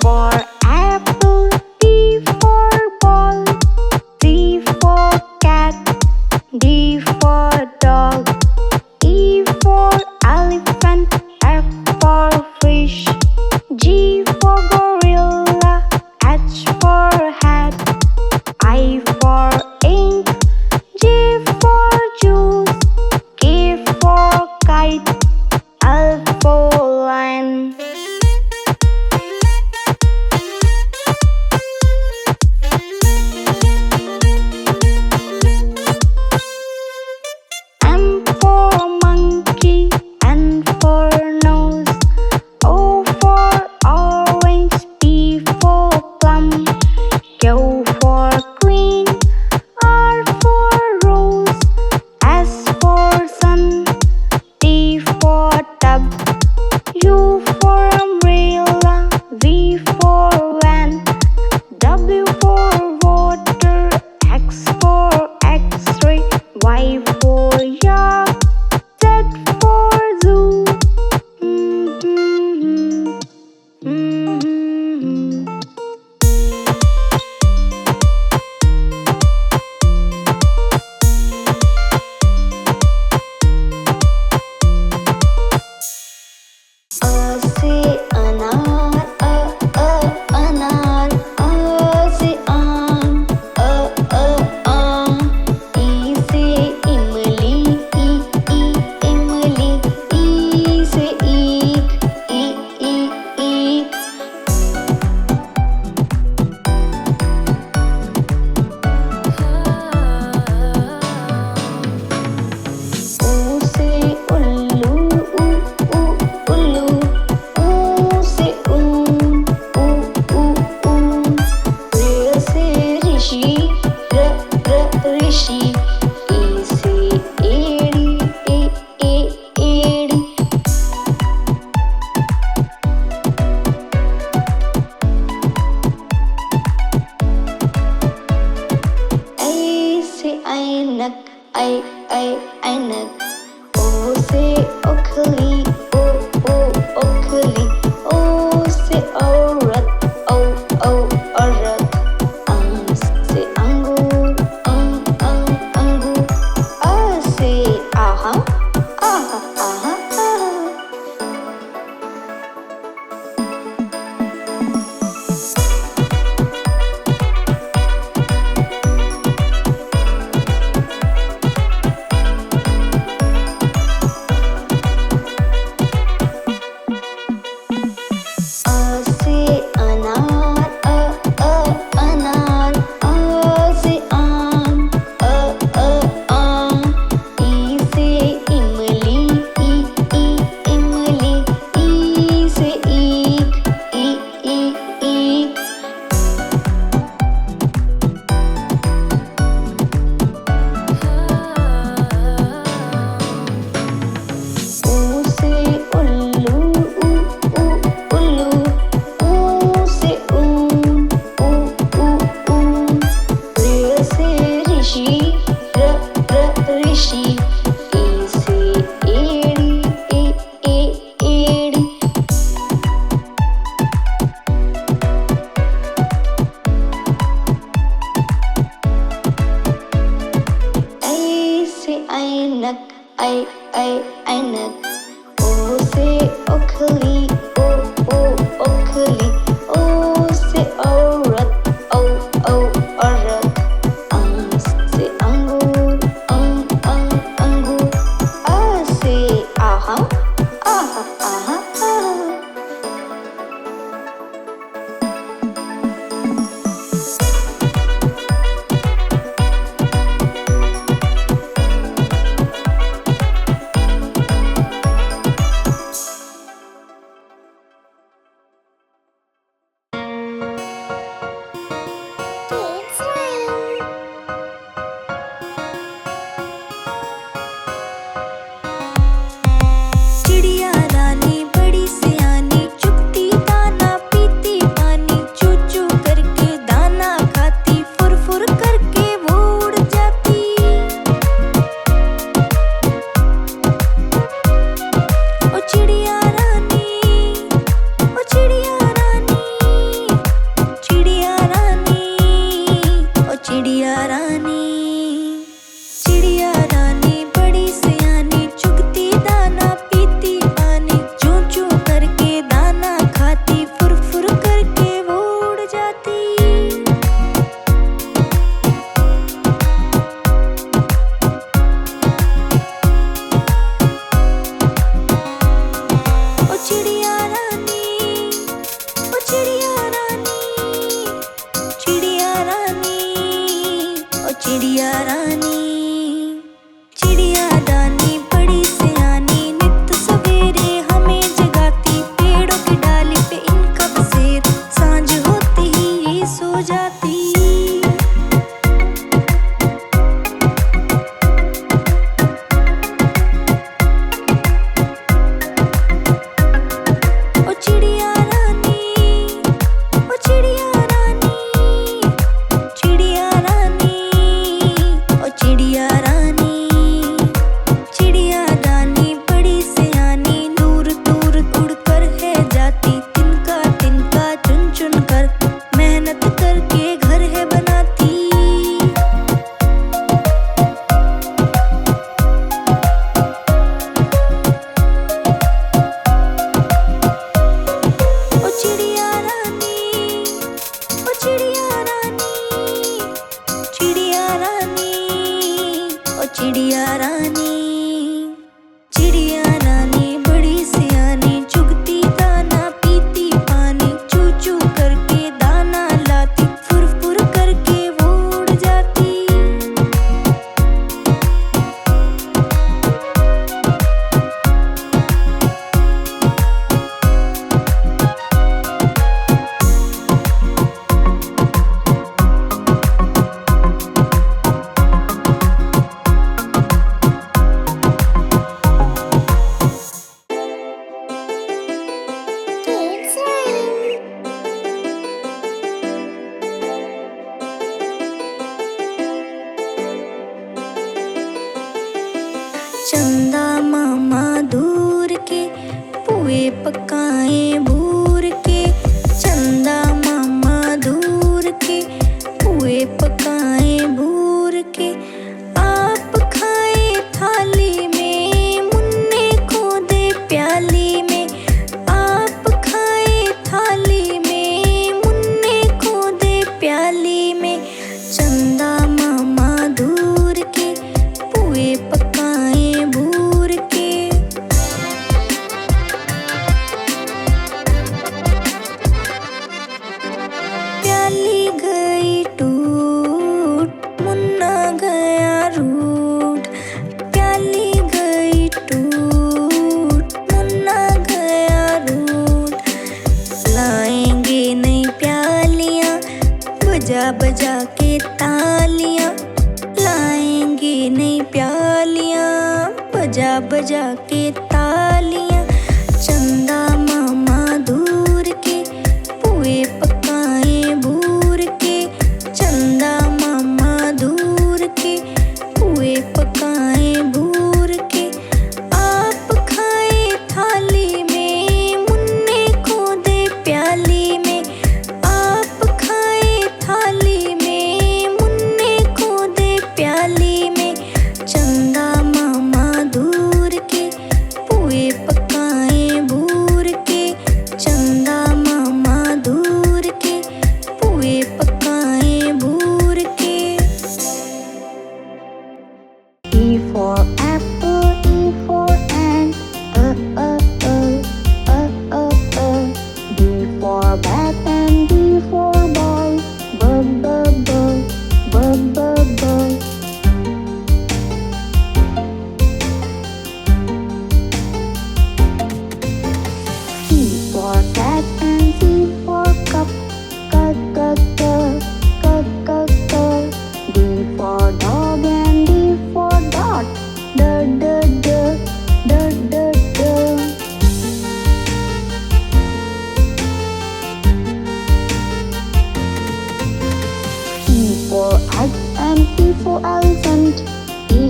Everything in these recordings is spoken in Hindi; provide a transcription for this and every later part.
for apple, B for ball, C for cat, D for dog, E for elephant, F for fish, G for gorilla, H for hat, I for ink, J for juice, K for kite, L for lion. M for monkey, N for nose, O for orange, चिड़िया रानी, ओ चिड़िया रानी, चिड़िया रानी, ओ चिड़िया रानी। चिड़िया रानी बड़ी सियानी, चुगती दाना पीती पानी, चू चू करके दाना लाती, फुर फुर करके वो उड़ जाती। चंदा मामा दूर के पुए पकाए भूर के, चंदा मामा दूर के पुए पकाए भूर के। आप खाए थाली में, मुन्ने को दे प्याली में, आप खाए थाली में, मुन्ने को दे प्याली में। चंदा मामा दूर के पुए पकाए भूर के। प्याली गई टूट, मुन्ना गया रूठ, प्याली गई टूट, मुन्ना गया रूठ। लाएंगे नई प्यालियां, बजा बजा के तालियां, लाएंगे नई प्यालियां, बजा बजा के तालियां। चंदा मामा दूर के पुए पकाए भूर के, चंदा मामा दूर के पुए पकाए भूर के। आप खाए थाली में, मुन्ने को दे प्याली में, आप खाए थाली में, मुन्ने को दे प्याली में। चंदा मामा दूर के पुए पकाए भूर के, चंदा मामा दूर के पुए पकाए भूर के। E for apple, E for ant, B for bat and B for ball, b. C for cat and C for cup, D for dog and D for dot, d. E for egg and E for elephant, E.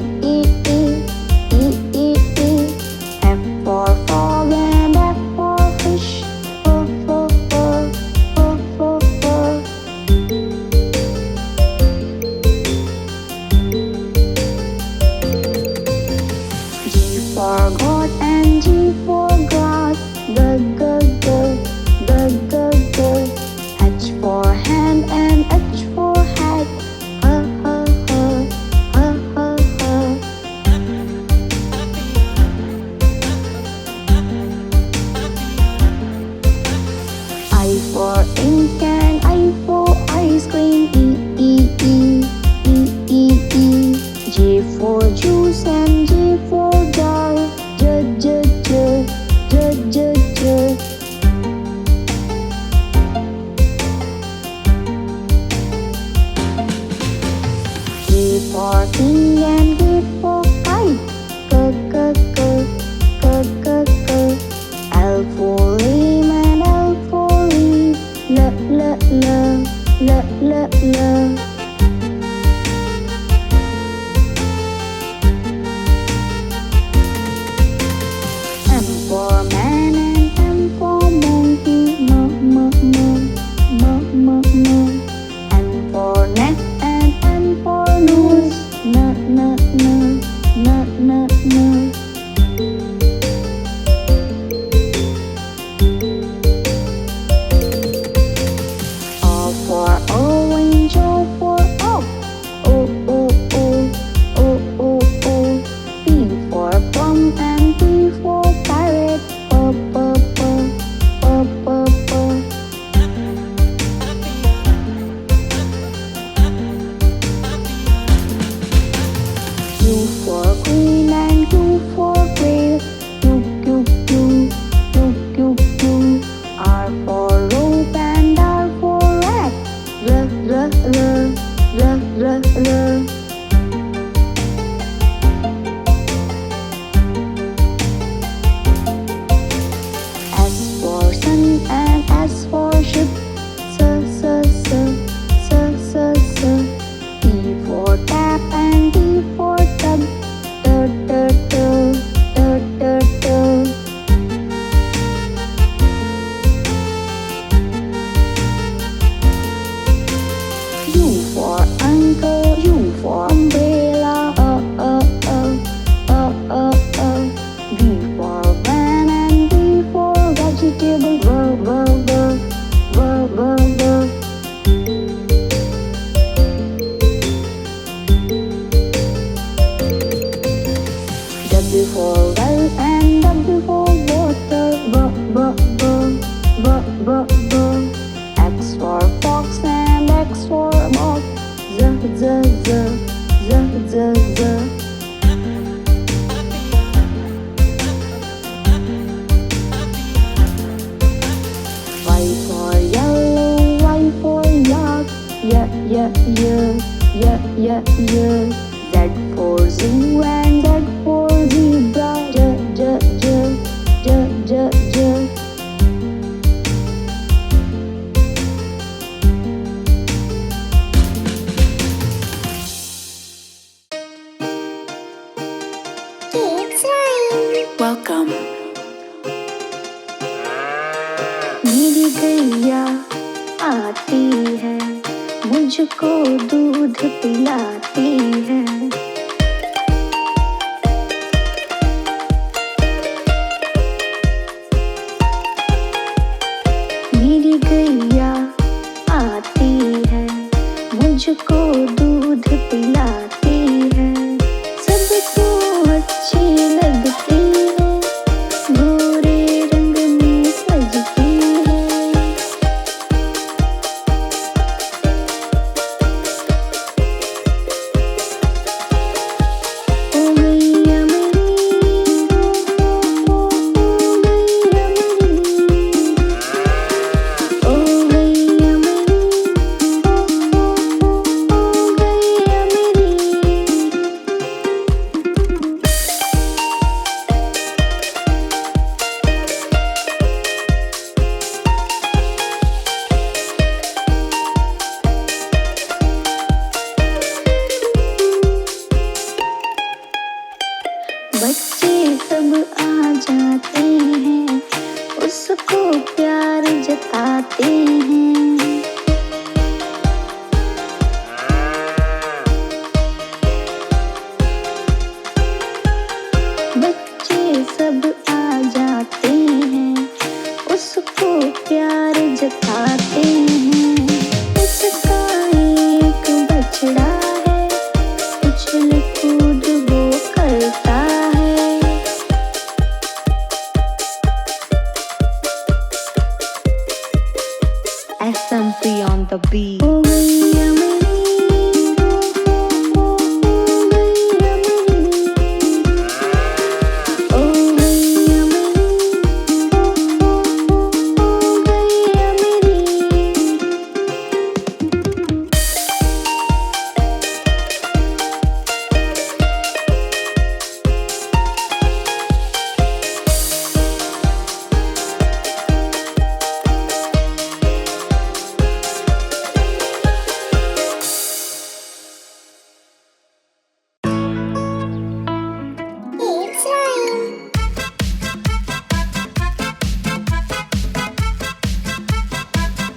F for frog and F for fish, f. G for goat and G for grass, g. H for hand and H for hat, h. I for ink and I for ice cream, E. J for juice and J for jar, j. K for king and K for kite, k. L for lamb and L for leaf, l. M for man and M for monkey, m. N for neck and N for nose, n. Z for zoo and Z for zebra. J. Welcome. मेरी गैया आती है, मुझको दूध पिलाती है। मेरी गैया आती है, मुझको दूध पिलाती है। सबको अच्छी लगती है, गोरे रंग में सजती है। ओ गैया मेरी, ओ गैया मेरी, ओ गैया मेरी, ओ गैया मेरी। बच्चे सब आ जाते हैं, उसको प्यार जताते हैं। बच्चे सब आ जाते हैं, उसको प्यार जताते हैं। उसका एक बछड़ा है, उछल कूद वो करता है। SMP on the beat. ओ गैया मेरी, ओ गैया मेरी, ओ गैया मेरी, ओ गैया मेरी।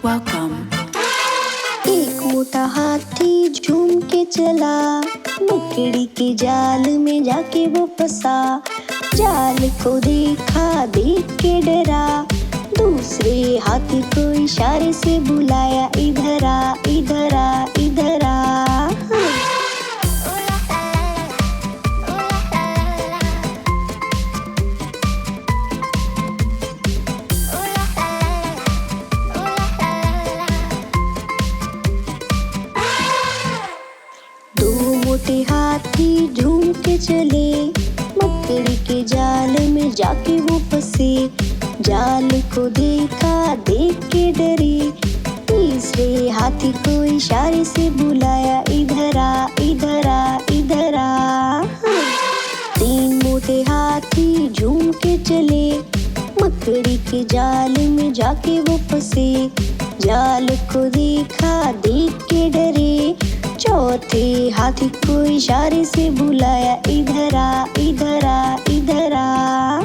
Welcome. एक मोटा हाथी झूम के चला, मकड़ी के जाल में जाके वो फंसा। जाल को देखा, देख के डरा, दूसरे हाथी को इशारे से बुलाया, इधर आ, इधर आ, इधर आ। दो मोटे हाथी झूम के चले, मकड़ी के जाल में जाके वो फंसे। जाल को देखा, देख के डरे, तीसरे हाथी को इशारे से बुलाया, इधर आ, इधर आ, इधर आ। तीन मोटे हाथी झूम के चले, मकड़ी के जाल में जाके वो फंसे। जाल को देखा, देख के डरे, चौथे हाथी को इशारे से बुलाया, इधर आ, इधर आ, इधर आ।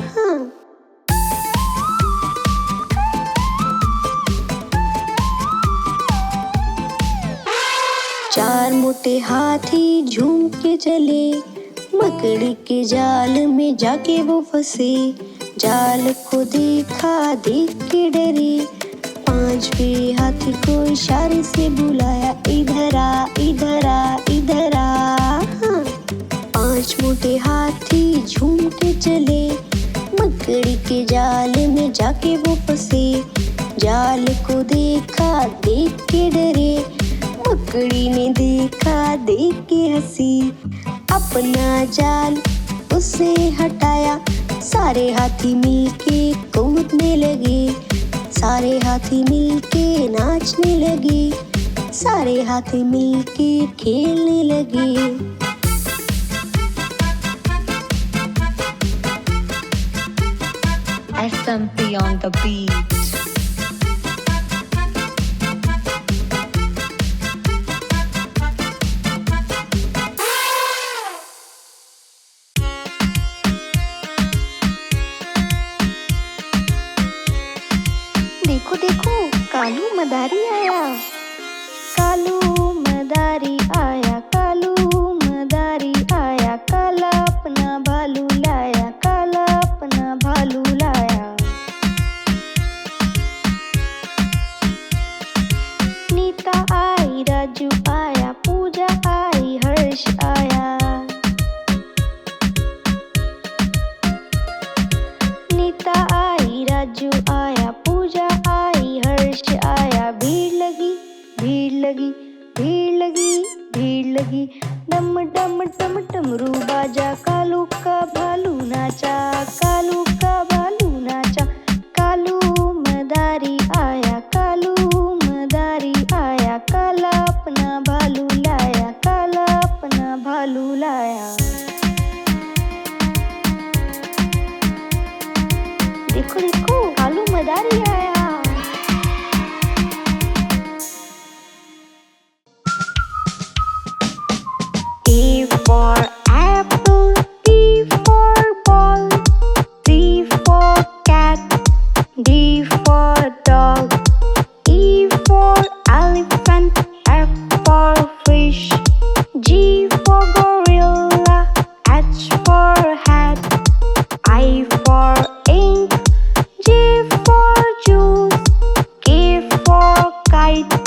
चार मोटे हाथी झूम के चले, मकड़ी के जाल में जाके वो फंसे। जाल को देखा, देख के डरे, पांचवे हाथी को इशारे से बुलाया, इधर आ, इधर आ, इधर आ। पांच मोटे हाथी झूम के चले, मकड़ी के जाल में जाके वो फंसे। जाल को देखा, देख के डरे, मकड़ी ने देखा, देख के हंसी। अपना जाल उसे हटाया, सारे हाथी मिलके कूदने लगे। सारे हाथी मिलके नाचने लगे। सारे हाथी मिलके खेलने लगे। SMP on the beat. देखो देखो कालू मदारी आया, कालू मदारी आया, कालू मदारी आया, काला अपना भालू लाया, काला अपना भालू लाया। नीता आई, राजू आया, पूजा आई, हर्ष आया। नीता आई, राजू आया, पूजा आई, हर्ष आया। भीड़ लगी, भीड़ लगी, भीड़ लगी, भीड़ लगी। डम डम डम डमरू बाजा, कालू का भालू नाचा, कालू का भालू नाचा। कालू मदारी आया, कालू मदारी आया, काला अपना भालू लाया, काला अपना भालू लाया। देखो देखो कालू मदारी आया। A for apple, B for ball, C for cat, D for dog, E for elephant, F for fish, G for gorilla, H for hat, I for ink, J for juice, K for kite,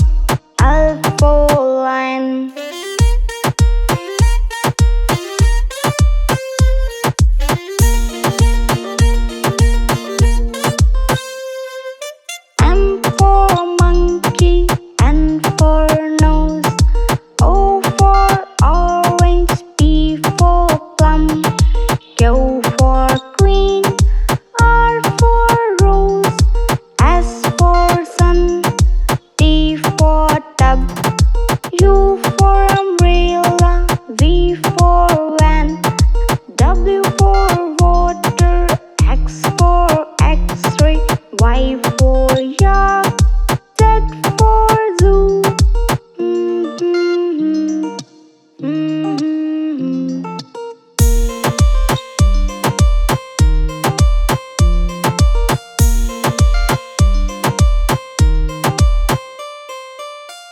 L for lion. M for monkey, N for nose, O for orange, P for plum, Q for queen, R for rose, S for sun, T for tub, U for umbrella, V for van, W for water, X for x-ray, Y for yak, Z for zoo.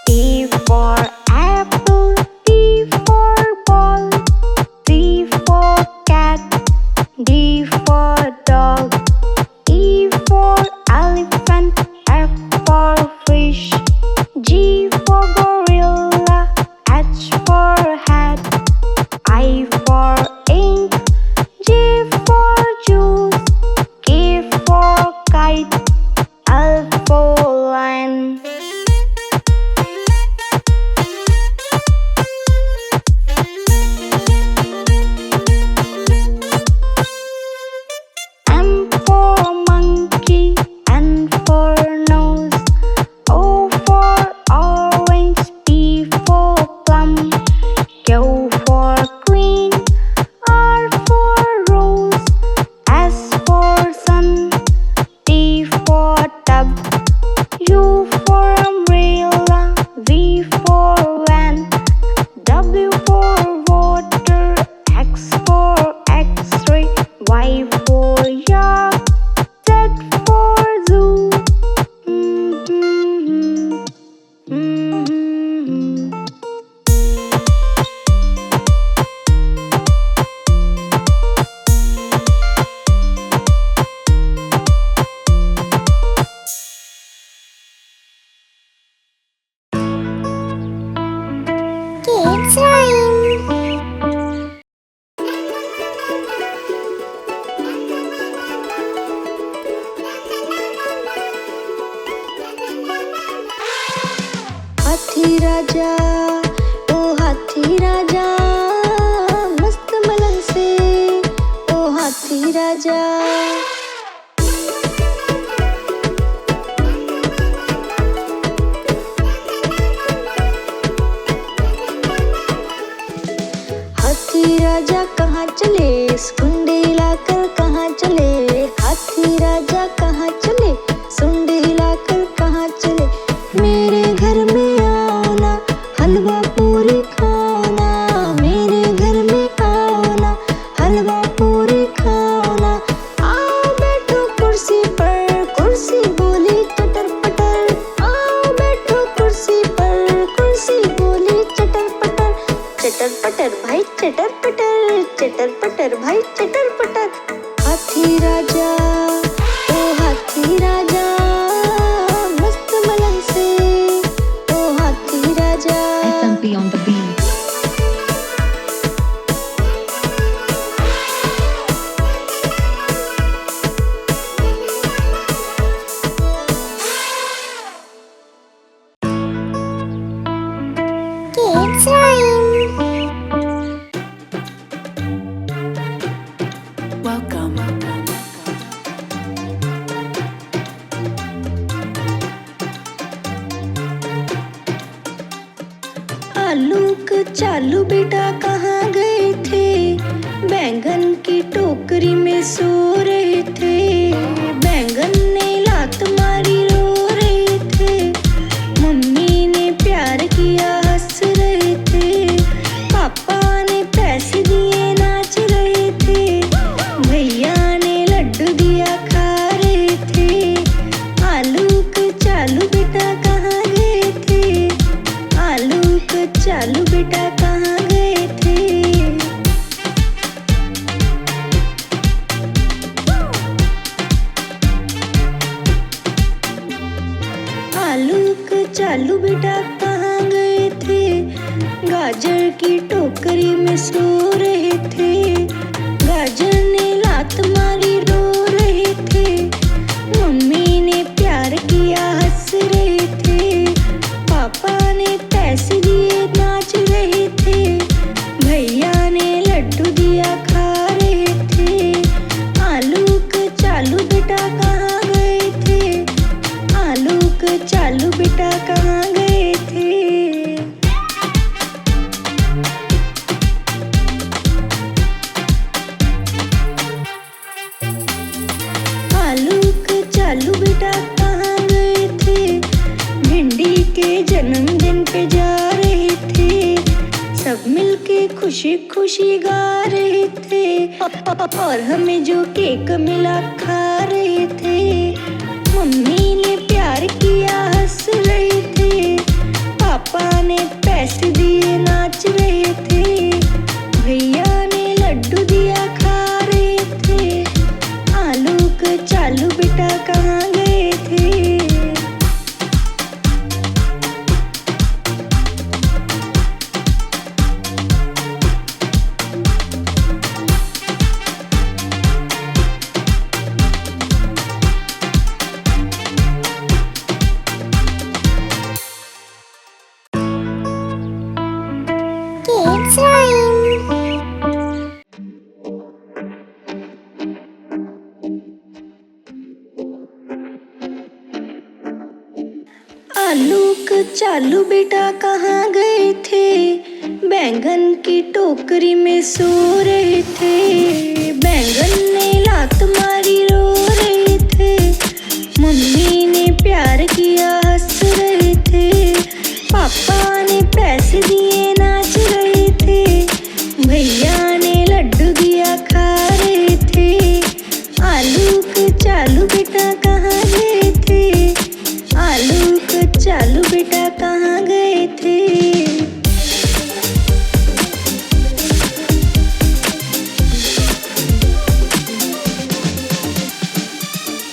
A for apple, B for ball, C for cat, D for dog, E for elephant, F for fish, G for gorilla, H for hat, I for ink, J for juice, K for kite, L for lion. M for monkey, N for nose, O for orange, P for plum, Q for queen, R for rose, S for sun, T for tub, U for umbrella, V for van, W for water, X for x-ray, Y for yak, Z for zoo. Kids rhyme. हाथी राजा, ओ हाथी राजा, मस्त मलंग से, ओ हाथी राजा। चटर पटर भाई चटर पटर, चटर पटर भाई चटर पटर। हाथी राजा ओ हाथी राजा, मस्त मलंग से ओ हाथी राजा। SMP on the beat. Kids Rhyme. Welcome. आलूक चालू बेटा कहाँ गए थे, बैंगन की टोकरी में सो रहे थे। बैंगन ने लात मारी रो रहे थे, मम्मी ने प्यार किया हंस रहे थे। पापा ने पैसे दिए नाच रहे थे, भैया ने लड्डू दिया खा रहे थे। आलूक चालू बेटा कहाँ गए थे, आलूक चालू बेटा कहाँ गए थे। आलूक चालू बेटा कहाँ गए थे, गाजर की टोकरी में सो रहे थे। गाजर ने लात मारी रो रहे थे, मम्मी ने प्यार किया हंस रहे थे। पापा ने पैसे दिए नाच रहे थे, भैया ने लड्डू दिया खा रहे थे। आलूक चालू बेटा कहाँ गए थे, आलूक चालू बेटा कहाँ गए थे। आलूक चालू बेटा कहाँ गए थे, भिंडी के जन्मदिन पे जा रहे थे। सब मिलके खुशी खुशी गा रहे थे, और हमें जो केक मिला खा रहे थे। मम्मी ने प्यार किया हंस रहे थे, पापा ने पैसे दिए नाच रहे थे। भैया ने लड्डू दिया खा रहे थे। आलूक चालू बेटा कहाँ गए थे। Kids Rhyme. आलूक चालू बेटा कहाँ गए थे, बैंगन की टोकरी में सो रहे थे। बैंगन ने लात मारी रो रहे थे, मम्मी ने प्यार किया हंस रहे थे। पापा ने पैसे दिए नाच रहे थे, भैया ने लड्डू दिया खा रहे थे। आलूक चालू बेटा कहाँ गए थे, आलूक चालू बेटा कहाँ गए थे।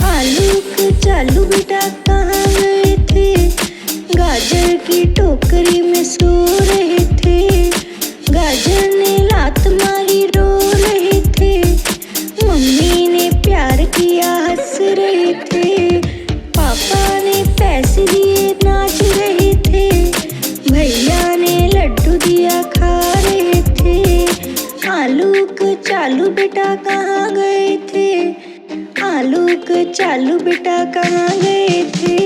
आलूक चालू बेटा कहाँ गए थे, गाजर की टोकरी में सो रहे थे। गाजर ने लात मारी रो रहे थे, मम्मी ने प्यार किया हंस रहे थे। पापा ने पैसे दिए नाच रहे थे, भैया ने लड्डू दिया खा रहे थे। आलूक चालू बेटा कहाँ गए थे, आलूक चालू बेटा कहाँ गए थे।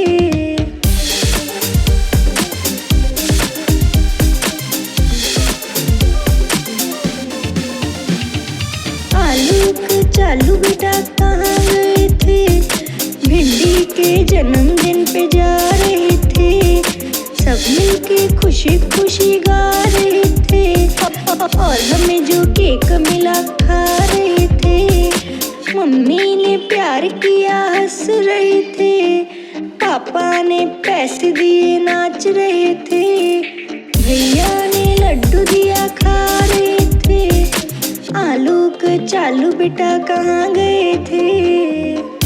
आलूक चालू बेटा कहाँ गए थे, भिंडी के जन्मदिन पे जा रहे थे। सब मिलके खुशी खुशी गा रहे थे, और हमें जो केक मिला खा रहे थे। मम्मी ने प्यार किया हंस रहे थे, पापा ने पैसे दिए नाच रहे थे। भैया ने लड्डू दिया खा रहे थे। आलू क चालू बेटा कहाँ गए थे?